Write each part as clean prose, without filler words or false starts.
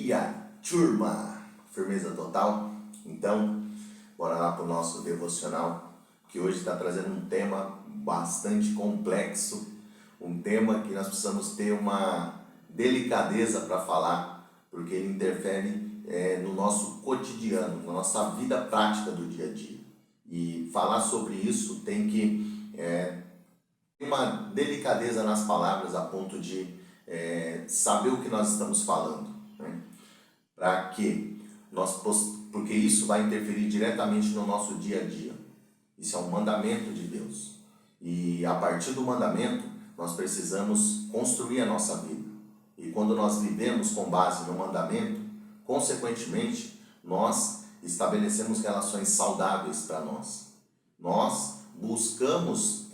dia, turma! Firmeza total? Então, bora lá para o nosso devocional, que hoje está trazendo um tema bastante complexo, um tema que nós precisamos ter uma delicadeza para falar, porque ele interfere no nosso cotidiano, na nossa vida prática do dia a dia. E falar sobre isso tem que ter uma delicadeza nas palavras a ponto de saber o que nós estamos falando, né? Para que porque isso vai interferir diretamente no nosso dia a dia. Isso é um mandamento de Deus. E a partir do mandamento, nós precisamos construir a nossa vida. E quando nós vivemos com base no mandamento, consequentemente, nós estabelecemos relações saudáveis para nós. Nós buscamos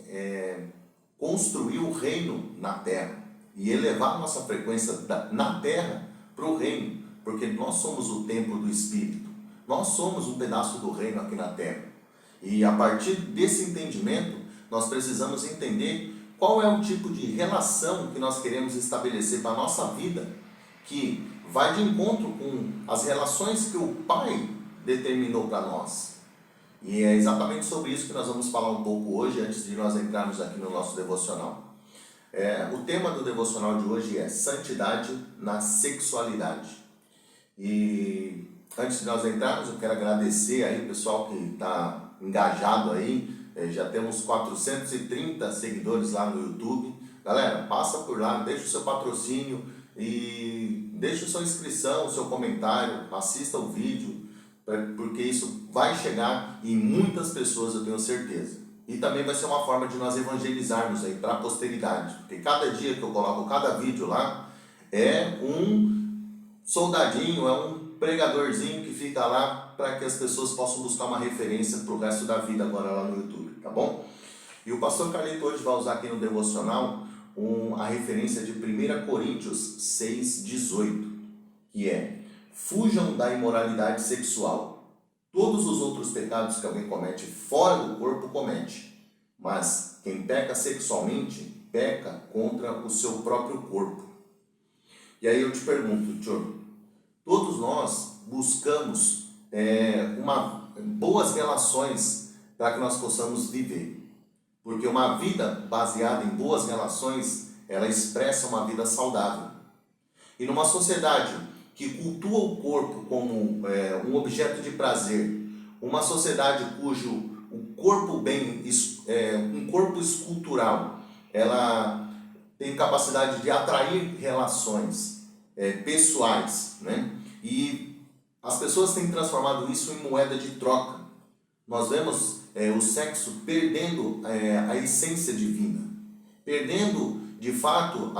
construir o reino na terra e elevar nossa frequência na terra para o reino, porque nós somos o templo do Espírito. Nós somos um pedaço do reino aqui na terra. E a partir desse entendimento, nós precisamos entender qual é o tipo de relação que nós queremos estabelecer para a nossa vida, que vai de encontro com as relações que o Pai determinou para nós. E é exatamente sobre isso que nós vamos falar um pouco hoje, antes de nós entrarmos aqui no nosso devocional. O tema do devocional de hoje é santidade na sexualidade. E antes de nós entrarmos, eu quero agradecer aí o pessoal que está engajado aí. Já temos 430 seguidores lá no YouTube. Galera, passa por lá, deixa o seu patrocínio e deixa a sua inscrição, o seu comentário, assista o vídeo, porque isso vai chegar em muitas pessoas, eu tenho certeza. E também vai ser uma forma de nós evangelizarmos aí para a posteridade, porque cada dia que eu coloco cada vídeo lá é um soldadinho, é um pregadorzinho que fica lá para que as pessoas possam buscar uma referência para o resto da vida agora lá no YouTube, tá bom? E o pastor Carlito hoje vai usar aqui no devocional a referência de 1 Coríntios 6,18, que é: fujam da imoralidade sexual. Todos os outros pecados que alguém comete fora do corpo comete, mas quem peca sexualmente peca contra o seu próprio corpo. E aí eu te pergunto, Tchô, todos nós buscamos boas relações para que nós possamos viver. Porque uma vida baseada em boas relações, ela expressa uma vida saudável. E numa sociedade que cultua o corpo como um objeto de prazer, uma sociedade cujo o corpo um corpo escultural, ela tem capacidade de atrair relações pessoais, né? E as pessoas têm transformado isso em moeda de troca. Nós vemos o sexo perdendo a essência divina, perdendo de fato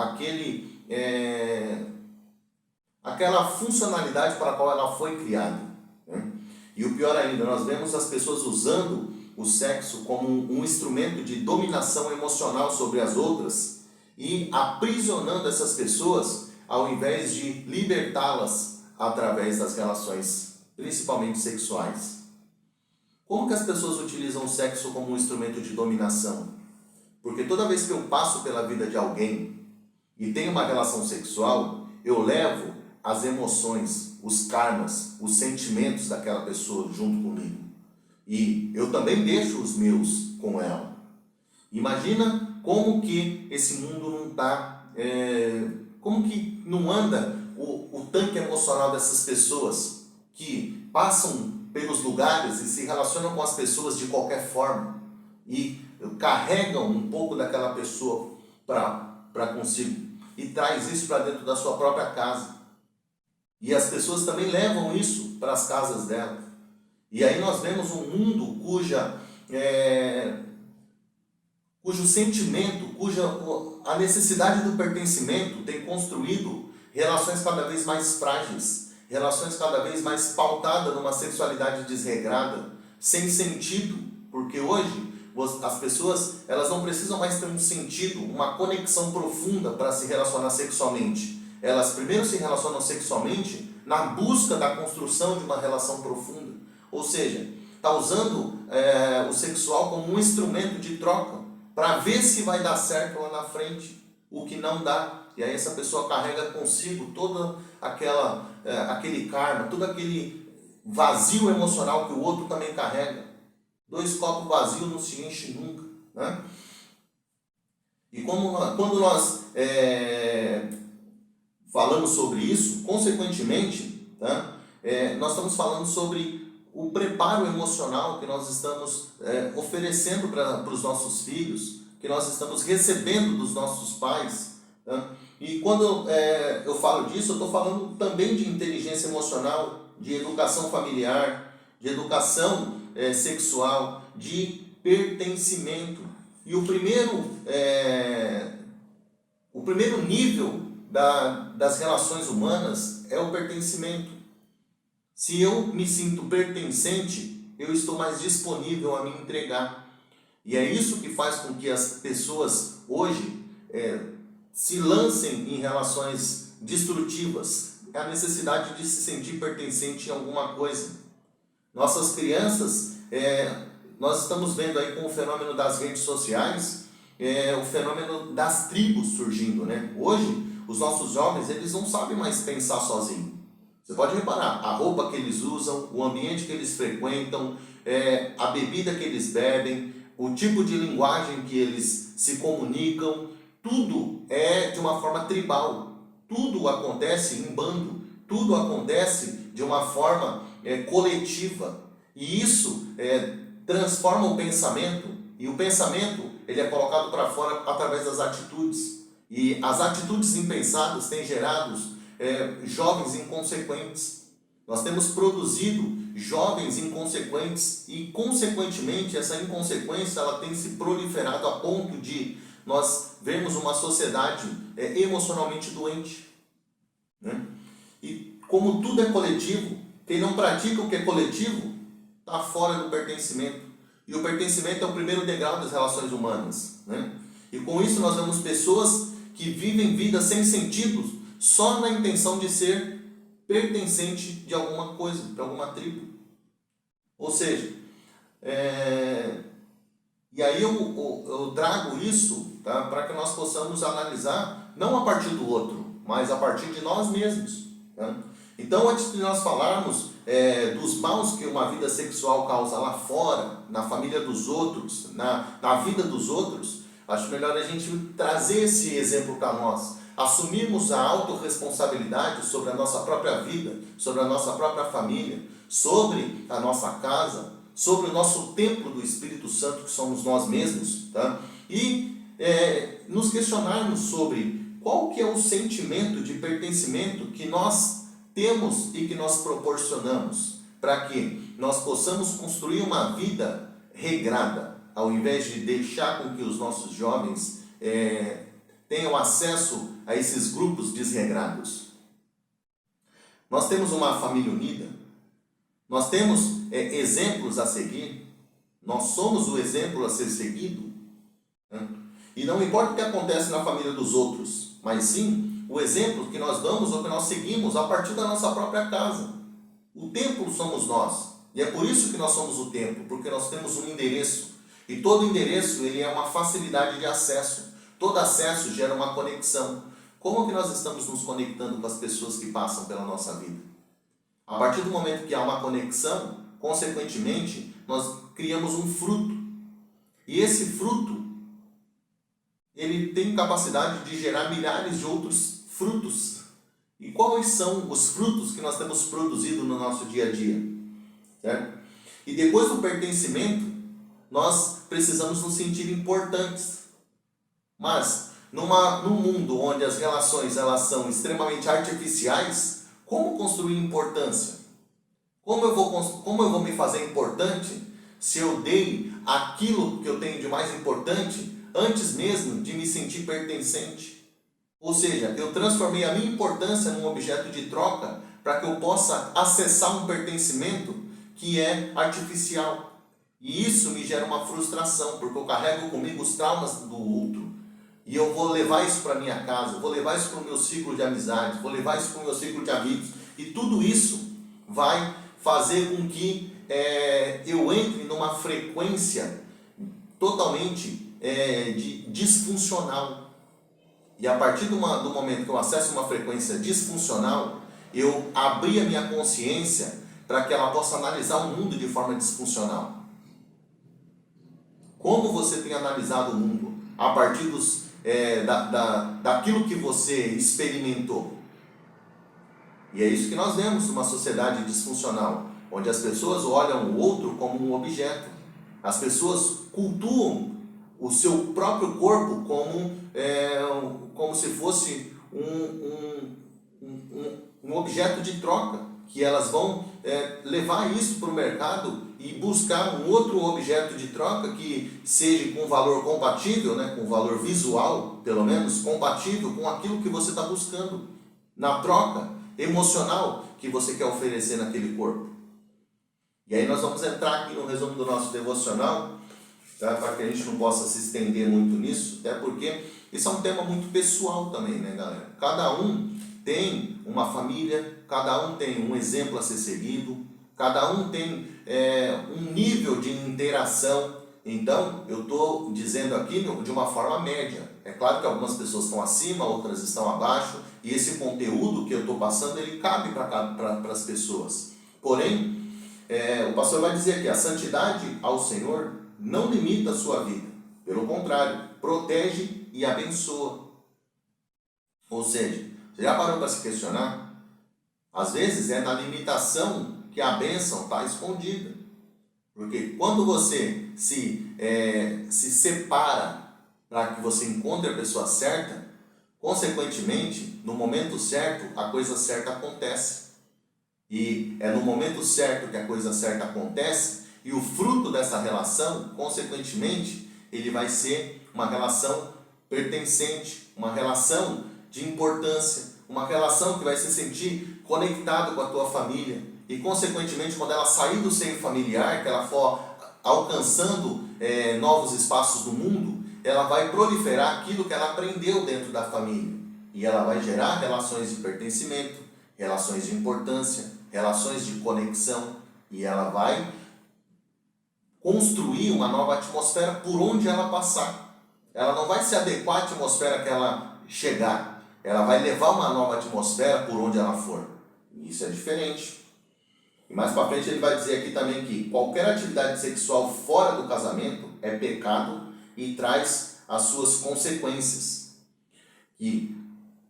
aquela funcionalidade para a qual ela foi criada, né? E o pior ainda, nós vemos as pessoas usando o sexo como um instrumento de dominação emocional sobre as outras e aprisionando essas pessoas ao invés de libertá-las através das relações, principalmente sexuais. Como que as pessoas utilizam o sexo como um instrumento de dominação? Porque toda vez que eu passo pela vida de alguém e tenho uma relação sexual, eu levo as emoções, os karmas, os sentimentos daquela pessoa junto comigo. E eu também deixo os meus com ela. Imagina como que esse mundo não está, como que não anda o tanque emocional dessas pessoas que passam pelos lugares e se relacionam com as pessoas de qualquer forma e carregam um pouco daquela pessoa para consigo e traz isso para dentro da sua própria casa. E as pessoas também levam isso para as casas dela. E aí nós vemos um mundo cujo sentimento, a necessidade do pertencimento tem construído relações cada vez mais frágeis, relações cada vez mais pautadas numa sexualidade desregrada, sem sentido, porque hoje as pessoas elas não precisam mais ter um sentido, uma conexão profunda para se relacionar sexualmente. Elas primeiro se relacionam sexualmente na busca da construção de uma relação profunda. Ou seja, está usando o sexual como um instrumento de troca para ver se vai dar certo lá na frente. o que não dá. E aí essa pessoa carrega consigo todo aquele karma, todo aquele vazio emocional que o outro também carrega. 2 copos vazios não se enchem nunca, né? E quando nós falamos sobre isso, consequentemente, tá? Nós estamos falando sobre o preparo emocional que nós estamos oferecendo para os nossos filhos, que nós estamos recebendo dos nossos pais. Tá? E quando eu falo disso, eu estou falando também de inteligência emocional, de educação familiar, de educação sexual, de pertencimento. E o primeiro nível das relações humanas é o pertencimento. Se eu me sinto pertencente, eu estou mais disponível a me entregar. E é isso que faz com que as pessoas hoje se lancem em relações destrutivas. É a necessidade de se sentir pertencente em alguma coisa. Nossas crianças, nós estamos vendo aí com o fenômeno das redes sociais, o fenômeno das tribos surgindo, né? Hoje, os nossos jovens, eles não sabem mais pensar sozinhos. Você pode reparar, a roupa que eles usam, o ambiente que eles frequentam, a bebida que eles bebem, o tipo de linguagem que eles se comunicam, tudo é de uma forma tribal. Tudo acontece em bando, tudo acontece de uma forma coletiva. E isso transforma o pensamento, e o pensamento ele é colocado para fora através das atitudes. E as atitudes impensadas têm gerado jovens inconsequentes. Nós temos produzido jovens inconsequentes e, consequentemente, essa inconsequência ela tem se proliferado a ponto de nós vermos uma sociedade emocionalmente doente, né? E como tudo é coletivo, quem não pratica o que é coletivo está fora do pertencimento. E o pertencimento é o primeiro degrau das relações humanas, né? E com isso nós vemos pessoas que vivem vidas sem sentido só na intenção de ser pertencente de alguma coisa, de alguma tribo. Ou seja, e aí eu trago isso, tá, para que nós possamos analisar, não a partir do outro, mas a partir de nós mesmos. Tá? Então, antes de nós falarmos dos maus que uma vida sexual causa lá fora, na família dos outros, na vida dos outros, acho melhor a gente trazer esse exemplo para nós. Assumirmos a autorresponsabilidade sobre a nossa própria vida, sobre a nossa própria família, sobre a nossa casa, sobre o nosso templo do Espírito Santo, que somos nós mesmos, tá? E nos questionarmos sobre qual que é o sentimento de pertencimento que nós temos e que nós proporcionamos, para que nós possamos construir uma vida regrada, ao invés de deixar com que os nossos jovens tenham acesso a esses grupos desregrados. Nós temos uma família unida, nós temos exemplos a seguir, nós somos o exemplo a ser seguido, né? E não importa o que acontece na família dos outros, mas sim o exemplo que nós damos ou que nós seguimos a partir da nossa própria casa. O templo somos nós, e é por isso que nós somos o templo, porque nós temos um endereço, e todo endereço ele é uma facilidade de acesso. Todo acesso gera uma conexão. Como que nós estamos nos conectando com as pessoas que passam pela nossa vida? A partir do momento que há uma conexão, consequentemente, nós criamos um fruto. E esse fruto, ele tem capacidade de gerar milhares de outros frutos. E quais são os frutos que nós temos produzido no nosso dia a dia? Certo? E depois do pertencimento, nós precisamos nos sentir importantes. Mas, num mundo onde as relações elas são extremamente artificiais, como construir importância? Como eu vou me fazer importante se eu dei aquilo que eu tenho de mais importante antes mesmo de me sentir pertencente? Ou seja, eu transformei a minha importância num objeto de troca para que eu possa acessar um pertencimento que é artificial. E isso me gera uma frustração, porque eu carrego comigo os traumas do outro. E eu vou levar isso para minha casa, vou levar isso para o meu ciclo de amizades, vou levar isso para o meu ciclo de amigos. E tudo isso vai fazer com que eu entre numa frequência totalmente disfuncional. e a partir do momento que eu acesso uma frequência disfuncional, eu abri a minha consciência para que ela possa analisar o mundo de forma disfuncional. Como você tem analisado o mundo? A partir daquilo que você experimentou. E é isso que nós vemos numa sociedade disfuncional, onde as pessoas olham o outro como um objeto. As pessoas cultuam o seu próprio corpo como se fosse um objeto de troca, que elas vão levar isso para o mercado e buscar um outro objeto de troca que seja com valor compatível, né, com valor visual, pelo menos, compatível com aquilo que você está buscando na troca emocional que você quer oferecer naquele corpo. E aí nós vamos entrar aqui no resumo do nosso devocional, tá? Para que a gente não possa se estender muito nisso, até porque isso é um tema muito pessoal também, né, galera? Cada um tem uma família, cada um tem um exemplo a ser seguido, cada um tem um nível de interação. Então, eu estou dizendo aqui de uma forma média. É claro que algumas pessoas estão acima, outras estão abaixo, e esse conteúdo que eu estou passando, ele cabe para as pessoas. Porém, o pastor vai dizer aqui, a santidade ao Senhor não limita a sua vida. Pelo contrário, protege e abençoa. Ou seja, você já parou para se questionar? Às vezes é na limitação que a bênção está escondida. Porque quando você se separa para que você encontre a pessoa certa, consequentemente, no momento certo, a coisa certa acontece. E é no momento certo que a coisa certa acontece, e o fruto dessa relação, consequentemente, ele vai ser uma relação pertencente, uma relação de importância, uma relação que vai se sentir conectado com a tua família. E, consequentemente, quando ela sair do seio familiar, que ela for alcançando novos espaços do mundo, ela vai proliferar aquilo que ela aprendeu dentro da família. E ela vai gerar relações de pertencimento, relações de importância, relações de conexão. E ela vai construir uma nova atmosfera por onde ela passar. Ela não vai se adequar à atmosfera que ela chegar. Ela vai levar uma nova atmosfera por onde ela for. E isso é diferente. E mais para frente ele vai dizer aqui também que qualquer atividade sexual fora do casamento é pecado e traz as suas consequências. E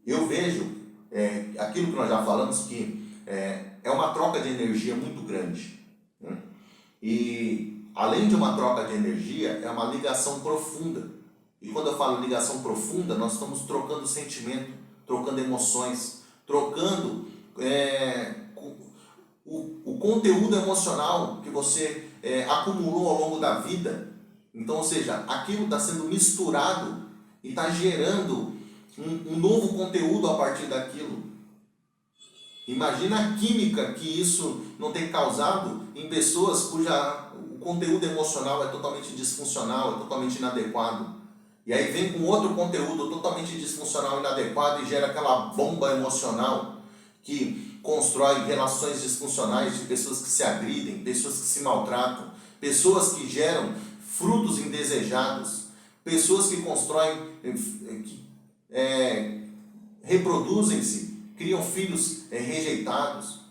eu vejo aquilo que nós já falamos, que é uma troca de energia muito grande. Né? E além de uma troca de energia, é uma ligação profunda. E quando eu falo ligação profunda, nós estamos trocando sentimento, trocando emoções, trocando o conteúdo emocional que você acumulou ao longo da vida. Então, ou seja, aquilo está sendo misturado e está gerando um novo conteúdo a partir daquilo. Imagina a química que isso não tem causado em pessoas o conteúdo emocional é totalmente disfuncional, é totalmente inadequado. E aí vem com outro conteúdo totalmente disfuncional, inadequado, e gera aquela bomba emocional que constrói relações disfuncionais de pessoas que se agridem, pessoas que se maltratam, pessoas que geram frutos indesejados, pessoas que constroem, reproduzem-se, criam filhos rejeitados.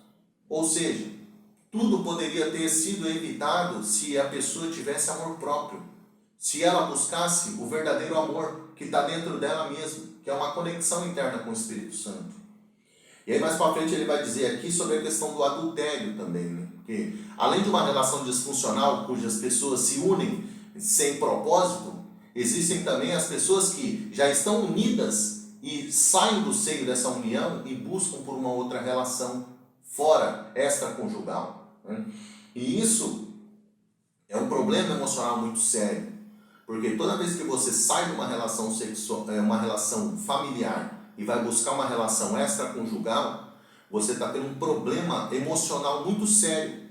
Ou seja, tudo poderia ter sido evitado se a pessoa tivesse amor próprio, se ela buscasse o verdadeiro amor que está dentro dela mesma, que é uma conexão interna com o Espírito Santo. E aí mais para frente ele vai dizer aqui sobre a questão do adultério também, né? Porque além de uma relação disfuncional cujas pessoas se unem sem propósito, existem também as pessoas que já estão unidas e saem do seio dessa união e buscam por uma outra relação fora, extraconjugal, né? E isso é um problema emocional muito sério, porque toda vez que você sai de uma relação sexual, uma relação familiar, e vai buscar uma relação extraconjugal, você está tendo um problema emocional muito sério.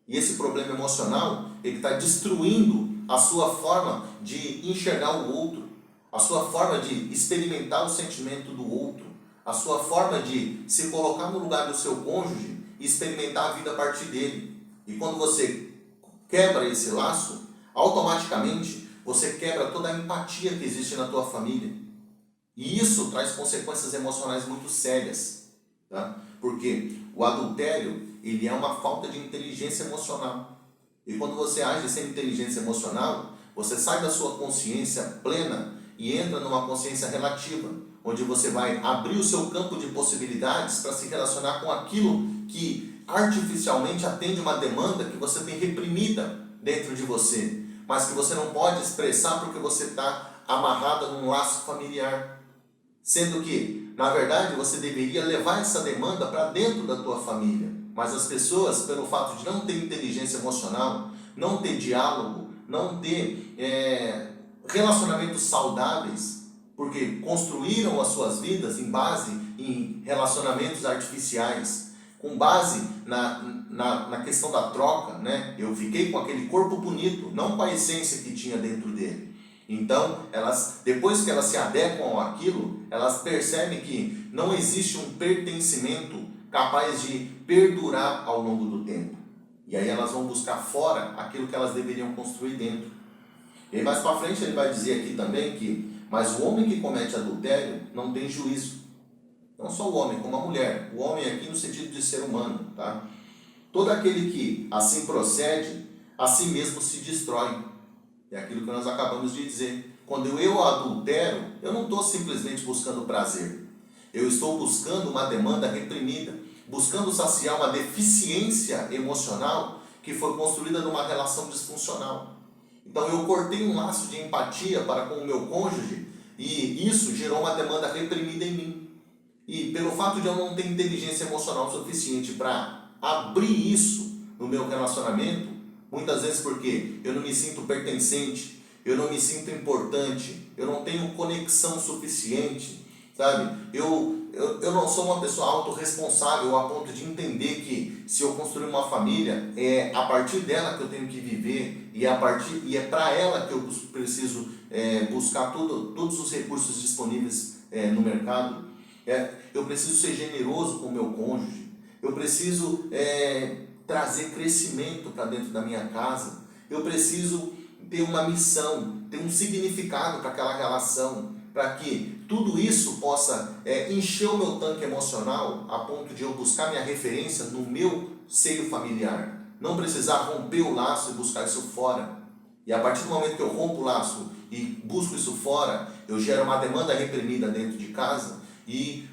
E esse problema emocional, ele está destruindo a sua forma de enxergar o outro, a sua forma de experimentar o sentimento do outro, a sua forma de se colocar no lugar do seu cônjuge e experimentar a vida a partir dele. E quando você quebra esse laço, automaticamente você quebra toda a empatia que existe na tua família. E isso traz consequências emocionais muito sérias, tá? Porque o adultério, ele é uma falta de inteligência emocional. E quando você age sem inteligência emocional, você sai da sua consciência plena e entra numa consciência relativa, onde você vai abrir o seu campo de possibilidades para se relacionar com aquilo que artificialmente atende uma demanda que você tem reprimida dentro de você, mas que você não pode expressar porque você está amarrada num laço familiar. Sendo que, na verdade, você deveria levar essa demanda para dentro da tua família. Mas as pessoas, pelo fato de não ter inteligência emocional, não ter diálogo, não ter relacionamentos saudáveis, porque construíram as suas vidas em base em relacionamentos artificiais, com base na questão da troca, né? Eu fiquei com aquele corpo bonito, não com a essência que tinha dentro dele. Então, depois que elas se adequam àquilo, elas percebem que não existe um pertencimento capaz de perdurar ao longo do tempo. E aí elas vão buscar fora aquilo que elas deveriam construir dentro. E aí mais para frente ele vai dizer aqui também que, mas o homem que comete adultério não tem juízo. Não só o homem, como a mulher. O homem aqui no sentido de ser humano, tá? Todo aquele que assim procede, a si mesmo se destrói. É aquilo que nós acabamos de dizer. Quando eu adultero, eu não estou simplesmente buscando prazer. Eu estou buscando uma demanda reprimida, buscando saciar uma deficiência emocional que foi construída numa relação disfuncional. Então eu cortei um laço de empatia para com o meu cônjuge e isso gerou uma demanda reprimida em mim. E pelo fato de eu não ter inteligência emocional suficiente para abrir isso no meu relacionamento, muitas vezes porque eu não me sinto pertencente, eu não me sinto importante, eu não tenho conexão suficiente, sabe? Eu não sou uma pessoa autorresponsável a ponto de entender que se eu construir uma família, é a partir dela que eu tenho que viver e é para ela que eu preciso buscar todos os recursos disponíveis no mercado. Eu preciso ser generoso com o meu cônjuge, eu preciso trazer crescimento para dentro da minha casa, eu preciso ter uma missão, ter um significado para aquela relação, para que tudo isso possa encher o meu tanque emocional a ponto de eu buscar minha referência no meu seio familiar, não precisar romper o laço e buscar isso fora. E a partir do momento que eu rompo o laço e busco isso fora, eu gero uma demanda reprimida dentro de casa e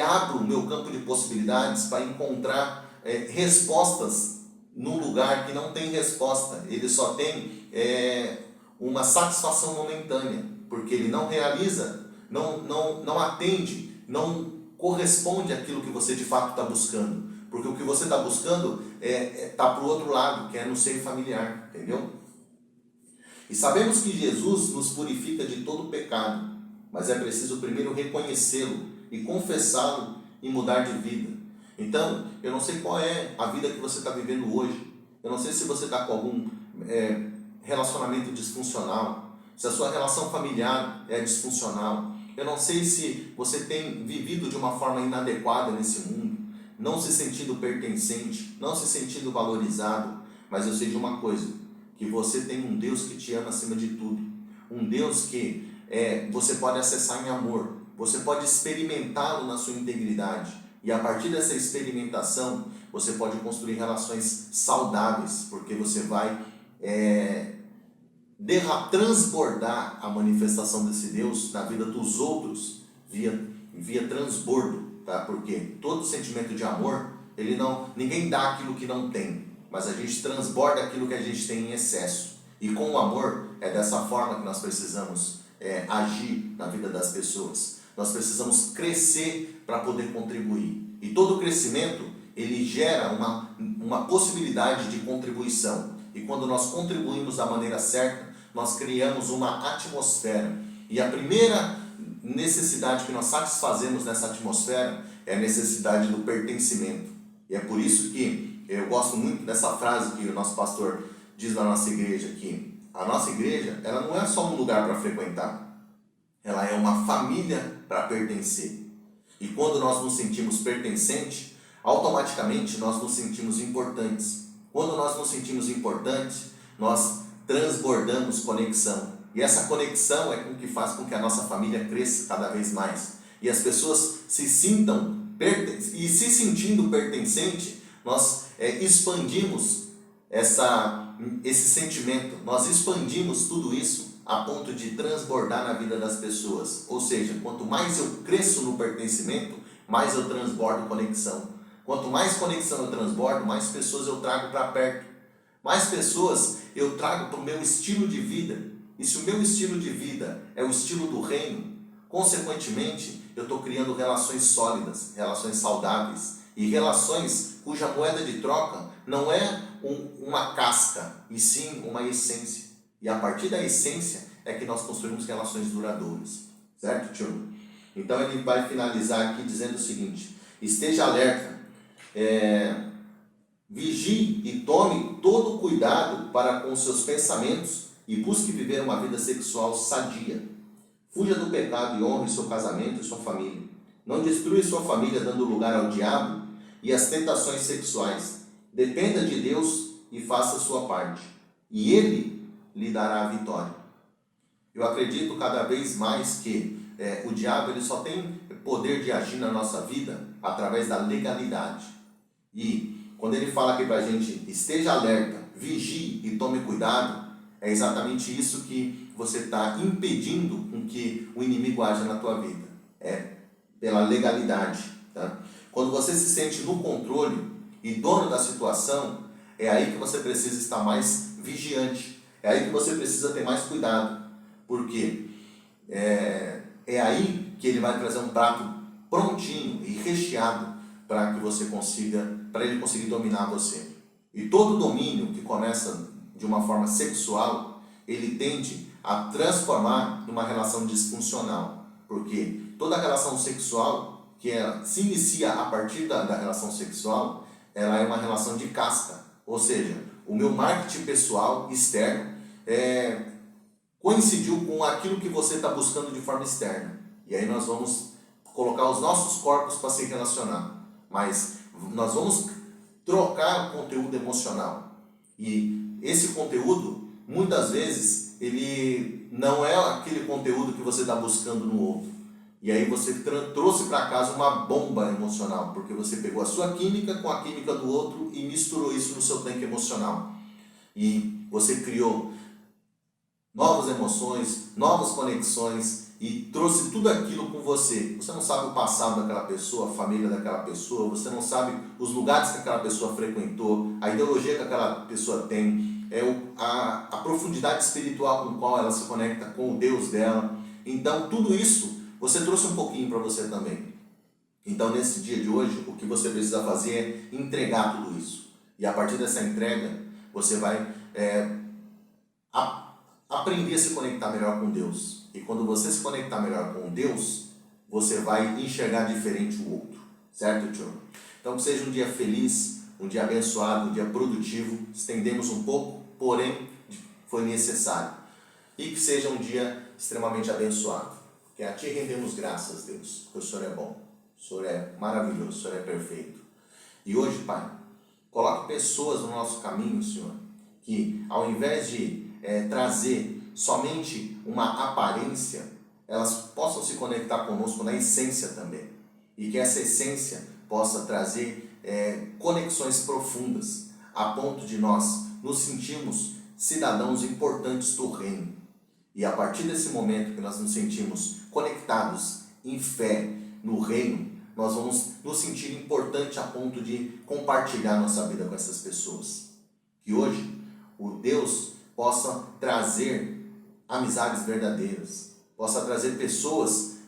abro o meu campo de possibilidades para encontrar respostas num lugar que não tem resposta. Ele só tem uma satisfação momentânea, porque ele não realiza, não atende, não corresponde àquilo que você de fato está buscando, porque o que você está buscando está para o outro lado, que é no seio familiar, entendeu? E sabemos que Jesus nos purifica de todo pecado, mas é preciso primeiro reconhecê-lo e confessá-lo e mudar de vida. Então, eu não sei qual é a vida que você está vivendo hoje, eu não sei se você está com algum relacionamento disfuncional, se a sua relação familiar é disfuncional, eu não sei se você tem vivido de uma forma inadequada nesse mundo, não se sentindo pertencente, não se sentindo valorizado, mas eu sei de uma coisa, que você tem um Deus que te ama acima de tudo, um Deus que você pode acessar em amor, você pode experimentá-lo na sua integridade, e a partir dessa experimentação, você pode construir relações saudáveis, porque você vai transbordar a manifestação desse Deus na vida dos outros via transbordo, tá? Porque todo sentimento de amor, ninguém dá aquilo que não tem, mas a gente transborda aquilo que a gente tem em excesso. E com o amor, é dessa forma que nós precisamos agir na vida das pessoas. Nós precisamos crescer para poder contribuir. E todo crescimento, ele gera uma possibilidade de contribuição. E quando nós contribuímos da maneira certa, nós criamos uma atmosfera. E a primeira necessidade que nós satisfazemos nessa atmosfera é a necessidade do pertencimento. E é por isso que eu gosto muito dessa frase que o nosso pastor diz na nossa igreja aqui. A nossa igreja, ela não é só um lugar para frequentar. Ela é uma família para pertencer. E quando nós nos sentimos pertencentes, automaticamente nós nos sentimos importantes. Quando nós nos sentimos importantes, nós transbordamos conexão. E essa conexão é o que faz com que a nossa família cresça cada vez mais. E as pessoas se sintam, e se sentindo pertencente, nós expandimos esse sentimento, nós expandimos tudo isso a ponto de transbordar na vida das pessoas. Ou seja, quanto mais eu cresço no pertencimento, mais eu transbordo conexão. Quanto mais conexão eu transbordo, mais pessoas eu trago para perto. Mais pessoas eu trago para o meu estilo de vida. E se o meu estilo de vida é o estilo do reino, consequentemente, eu estou criando relações sólidas, relações saudáveis e relações cuja moeda de troca não é uma casca, e sim uma essência. E a partir da essência é que nós construímos relações duradouras. Certo, tio? Então ele vai finalizar aqui dizendo o seguinte: esteja alerta, vigie e tome todo cuidado para com seus pensamentos e busque viver uma vida sexual sadia. Fuja do pecado e honre seu casamento e sua família. Não destrua sua família dando lugar ao diabo e às tentações sexuais. Dependa de Deus e faça a sua parte, e Ele lhe dará a vitória. Eu acredito cada vez mais que o diabo ele só tem poder de agir na nossa vida através da legalidade. E quando ele fala aqui para a gente, esteja alerta, vigie e tome cuidado, é exatamente isso que você está impedindo com que o inimigo haja na tua vida. É pela legalidade. Tá? Quando você se sente no controle e dono da situação, é aí que você precisa estar mais vigiante. É aí que você precisa ter mais cuidado. Porque é aí que ele vai trazer um prato prontinho e recheado para que você consiga, para ele conseguir dominar você. E todo domínio que começa de uma forma sexual, ele tende a transformar numa relação disfuncional. Porque toda relação sexual que se inicia a partir da relação sexual, ela é uma relação de casca. Ou seja, o meu marketing pessoal externo coincidiu com aquilo que você está buscando de forma externa. E aí nós vamos colocar os nossos corpos para se relacionar. Mas nós vamos trocar o conteúdo emocional. E esse conteúdo, muitas vezes, ele não é aquele conteúdo que você está buscando no outro. E aí você trouxe para casa uma bomba emocional, porque você pegou a sua química com a química do outro e misturou isso no seu tanque emocional. E você criou novas emoções, novas conexões e trouxe tudo aquilo com você. Você não sabe o passado daquela pessoa, a família daquela pessoa, você não sabe os lugares que aquela pessoa frequentou, a ideologia que aquela pessoa tem, a profundidade espiritual com qual ela se conecta com o Deus dela. Então tudo isso você trouxe um pouquinho para você também. Então nesse dia de hoje, o que você precisa fazer é entregar tudo isso. E a partir dessa entrega, você vai aprender a se conectar melhor com Deus. E quando você se conectar melhor com Deus, você vai enxergar diferente o outro. Certo, tio? Então que seja um dia feliz, um dia abençoado, um dia produtivo. Estendemos um pouco, porém foi necessário. E que seja um dia extremamente abençoado. Que a Ti rendemos graças, Deus, porque o Senhor é bom, o Senhor é maravilhoso, o Senhor é perfeito. E hoje, Pai, coloque pessoas no nosso caminho, Senhor, que ao invés de trazer somente uma aparência, elas possam se conectar conosco na essência também. E que essa essência possa trazer conexões profundas, a ponto de nós nos sentirmos cidadãos importantes do reino. E a partir desse momento que nós nos sentimos conectados em fé no reino, nós vamos nos sentir importante a ponto de compartilhar nossa vida com essas pessoas. Que hoje o Deus possa trazer amizades verdadeiras, possa trazer pessoas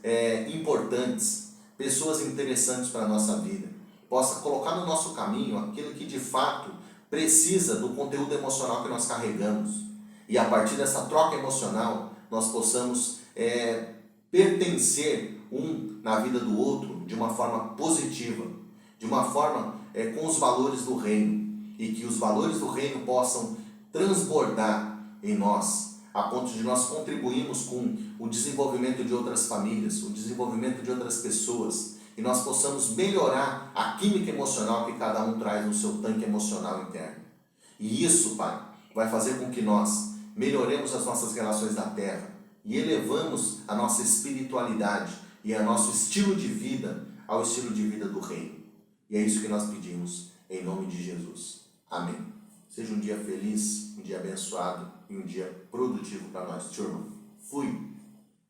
importantes, pessoas interessantes para a nossa vida, possa colocar no nosso caminho aquilo que de fato precisa do conteúdo emocional que nós carregamos. E a partir dessa troca emocional, nós possamos pertencer um na vida do outro de uma forma positiva, de uma forma com os valores do reino. E que os valores do reino possam transbordar em nós, a ponto de nós contribuirmos com o desenvolvimento de outras famílias, o desenvolvimento de outras pessoas. E nós possamos melhorar a química emocional que cada um traz no seu tanque emocional interno. E isso, Pai, vai fazer com que nós melhoremos as nossas relações da terra e elevamos a nossa espiritualidade e o nosso estilo de vida ao estilo de vida do Reino. E é isso que nós pedimos, em nome de Jesus. Amém. Seja um dia feliz, um dia abençoado e um dia produtivo para nós, turma. Fui!